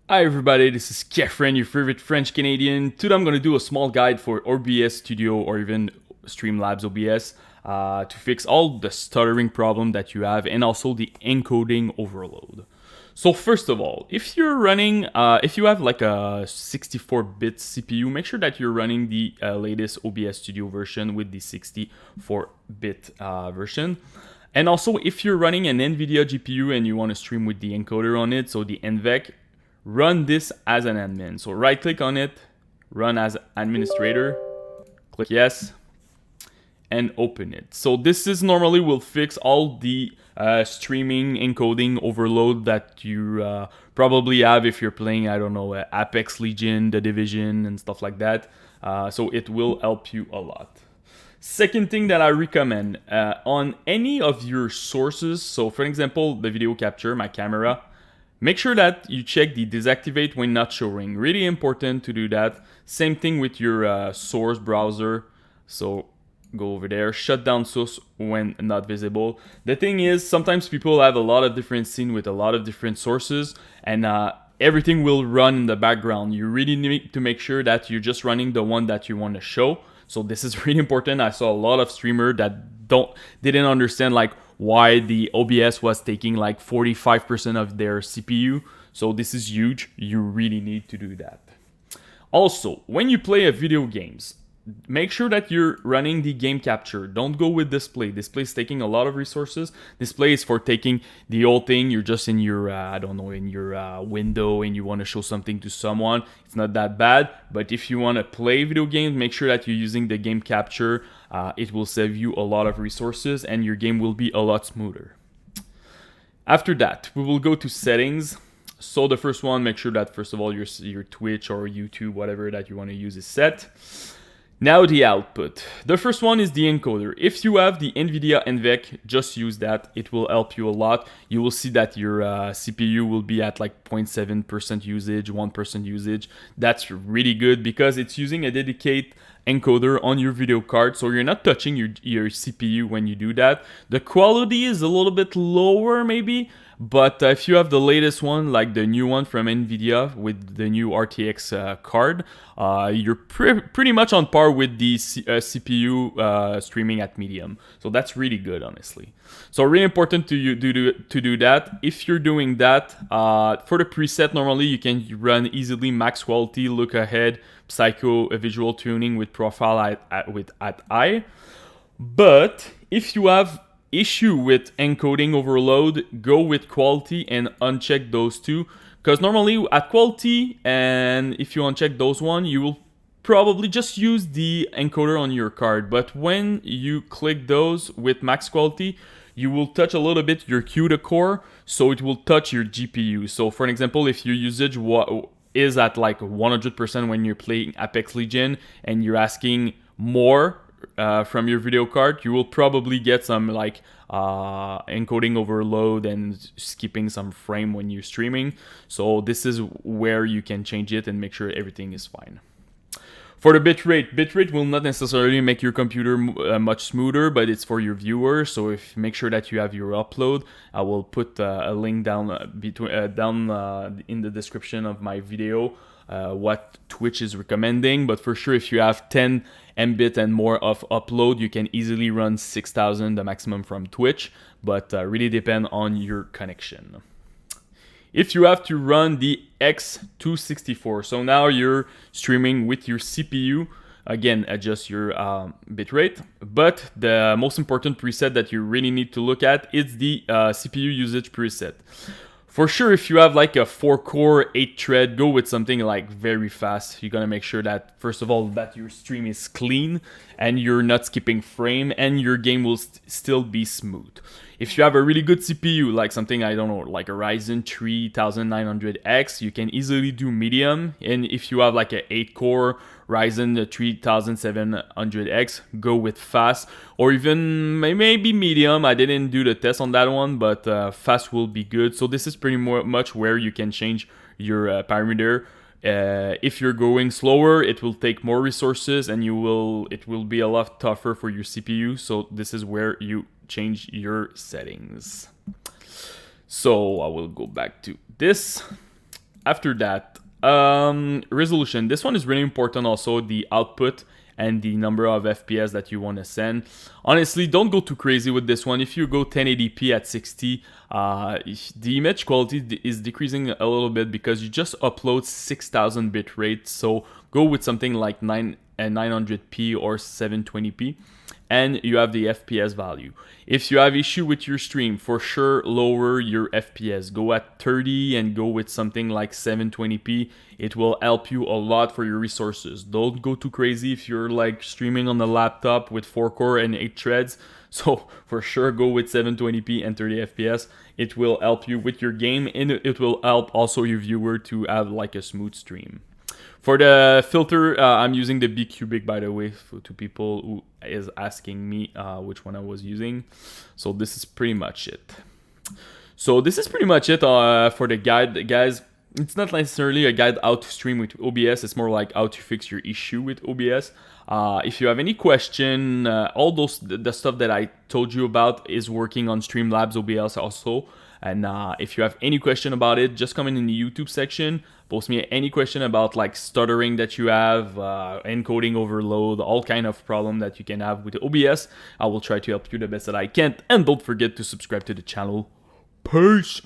Hi everybody, this is Kefren, your favorite French Canadian. Today I'm going to do a small guide for OBS Studio or even Streamlabs OBS to fix all the stuttering problem that you have and also the encoding overload. So first of all, if you're running, if you have like a 64-bit CPU, make sure that you're running the latest OBS Studio version with the 64-bit version. And also, if you're running an Nvidia GPU and you want to stream with the encoder on it, so the EVGA, run this as an admin. So right click on it, run as administrator, click yes, and open it. So this is normally will fix all the streaming encoding overload that you probably have if you're playing, I don't know, Apex Legion, The Division, and stuff like that. So it will help you a lot. Second thing that I recommend, on any of your sources, so for example, the video capture, my camera, make sure that you check the deactivate when not showing. Really important to do that. Same thing with your source browser. So go over there, shut down source when not visible. The thing is, sometimes people have a lot of different scenes with a lot of different sources, and everything will run in the background. You really need to make sure that you're just running the one that you want to show. So this is really important. I saw a lot of streamers that didn't understand like why the OBS was taking like 45% of their CPU. So this is huge. You really need to do that. Also, when you play video games, make sure that you're running the game capture. Don't go with display. Display is taking a lot of resources. Display is for taking the whole thing. You're just in your, I don't know, in your window and you want to show something to someone. It's not that bad. But if you want to play video games, make sure that you're using the game capture. It will save you a lot of resources and your game will be a lot smoother. After that, we will go to settings. So the first one, make sure that first of all your Twitch or YouTube, whatever that you want to use is set. Now the output. The first one is the encoder. If you have the Nvidia EVGA, just use that. It will help you a lot. You will see that your CPU will be at like 0.7% usage, 1% usage. That's really good because it's using a dedicated encoder on your video card, so you're not touching your CPU when you do that. The quality is a little bit lower maybe, but if you have the latest one, like the new one from Nvidia with the new RTX card, you're pretty much on par with the CPU streaming at medium. So that's really good, honestly. So really important to do that. If you're doing that, for the preset, normally you can run easily max quality, look ahead, psycho visual tuning with profile at high. But if you have issue with encoding overload, go with quality and uncheck those two, because normally at quality, and if you uncheck those one, you will probably just use the encoder on your card. But when you click those with max quality, you will touch a little bit your CUDA core, so it will touch your GPU. So for an example, if your usage is at like 100% when you're playing Apex Legion and you're asking more from your video card, you will probably get some like encoding overload and skipping some frame when you're streaming. So this is where you can change it and make sure everything is fine. For the bitrate will not necessarily make your computer much smoother, but it's for your viewers. So make sure that you have your upload. I will put a link down in the description of my video what Twitch is recommending. But for sure, if you have 10 Mbit and more of upload, you can easily run 6,000, the maximum from Twitch. But really depend on your connection. If you have to run the X264, so now you're streaming with your CPU, again, adjust your bitrate. But the most important preset that you really need to look at is the CPU usage preset. For sure, if you have like a 4-core, 8-thread, go with something like very fast. You're gonna make sure that, first of all, that your stream is clean and you're not skipping frame and your game will still be smooth. If you have a really good CPU, like something, I don't know, like a Ryzen 3900X, you can easily do medium. And if you have like an 8-core Ryzen 3700X, go with fast, or even maybe medium. I didn't do the test on that one, but fast will be good. So this is pretty much where you can change your parameter. If you're going slower, it will take more resources and it will be a lot tougher for your CPU. So this is where you change your settings. So I will go back to this. after that, resolution. This one is really important also, the output and the number of FPS that you want to send. Honestly, don't go too crazy with this one. If you go 1080p at 60, the image quality is decreasing a little bit because you just upload 6000 bit rate. So go with something like 900p or 720p. And you have the FPS value. If you have issue with your stream, for sure lower your FPS. Go at 30 and go with something like 720p. It will help you a lot for your resources. Don't go too crazy if you're like streaming on a laptop with 4 core and 8 threads. So for sure go with 720p and 30 FPS. It will help you with your game, and it will help also your viewer to have like a smooth stream. For the filter, I'm using the B-Cubic, by the way, to people who is asking me which one I was using. So this is pretty much it. So this is pretty much it for the guide, guys. It's not necessarily a guide how to stream with OBS. It's more like how to fix your issue with OBS. If you have any question, all the stuff that I told you about is working on Streamlabs OBS also. And if you have any question about it, just comment in the YouTube section. Post me any question about like stuttering that you have, encoding overload, all kind of problem that you can have with OBS. I will try to help you the best that I can. And don't forget to subscribe to the channel. Peace!